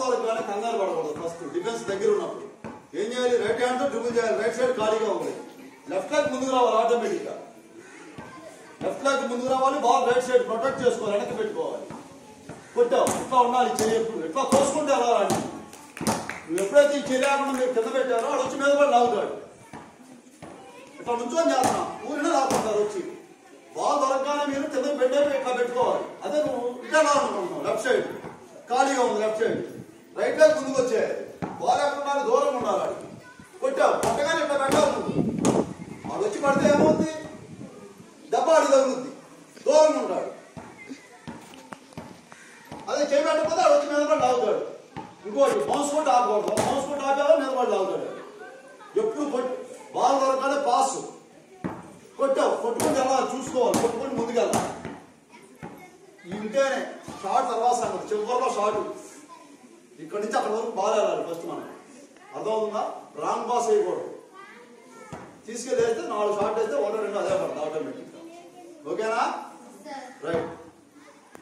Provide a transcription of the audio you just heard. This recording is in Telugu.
దొరకగానే కంగారు పడకూడదు. ఫస్ట్ డిఫెన్స్ దగ్గర ఉన్నప్పుడు ఏం చేయాలి? రైట్ హ్యాండ్ తో డ్రిబుల్ చేయాలి. రైట్ సైడ్ ఖాళీగా ఉంది. లెఫ్ట్ లెగ్ ముందుకు రావాలి. ఆటోమేటిక్ గా లెఫ్ట్ లెగ్ ముందుకు రావాలి. బాల్ రైట్ సైడ్ ప్రొటెక్ట్ చేసుకోవాలి. వెనక్కి పెట్టుకోవాలి. కొట్టావు ఇట్లా ఉండాలి. చేయప్పుడు ఇట్లా తోసుకుంటే ఎలా రాండి. నువ్వు ఎప్పుడైతే ఈ చేయకుండా మీరు కింద పెట్టారో వాడు వచ్చి మీద పడి లాగుతాడు. ఇట్లా నుంచొని చేస్తున్నా ఊరినే లాగుతుంటారు వచ్చి. బాల్ దొరకగానే మీరు కింద పెట్టే ఇట్లా పెట్టుకోవాలి. అదే నువ్వు ఇట్లా అనుకుంటున్నావు. లెఫ్ట్ సైడ్ ఖాళీగా ఉంది. లెఫ్ట్ సైడ్ రైట్ లెగ్ ముందుకు వచ్చేయాలి. బాల్ ఎక్కడ దూరంగా ఉండాలి. వాడికి కొట్టావు కొట్టగానే ఇట్లా పెట్టాలి. నువ్వు వాడు వచ్చి పడితే ఏమవుతుంది? దెబ్బ ఆడి తగులుద్ది. దూరంగా ఉంటాడు. అదే చేయబెట్టకపోతే వాడు వచ్చి మీద పడి లాగుతాడు. ఇంకోటి బౌన్స్ కొట్టి ఆపకూడదు. బౌన్స్ కొట్టి ఆపేవా మీద పడి లాగుతాడు. ఎప్పుడు బాల్ దొరకగానే పాస్ కొట్టావు కొట్టుకుని వెళ్ళాలి. చూసుకోవాలి. కొట్టుకుని ముందుకెళ్ళాలి. ఇంటేనే షార్ట్ తర్వాత సంగతి. చివరిలో షార్ట్ ఇక్కడి నుంచి అక్కడి వరకు బాల్ వెళ్ళాలి. ఫస్ట్ మనం అర్థమవుతుందా? రాంగ్ పాస్ వేయకూడదు. తీసుకెళ్ళి వేస్తే 4 షార్ట్ వేస్తే 1 2 అదే పడుతుంది ఆటోమేటిక్గా. ఓకేనా? రైట్.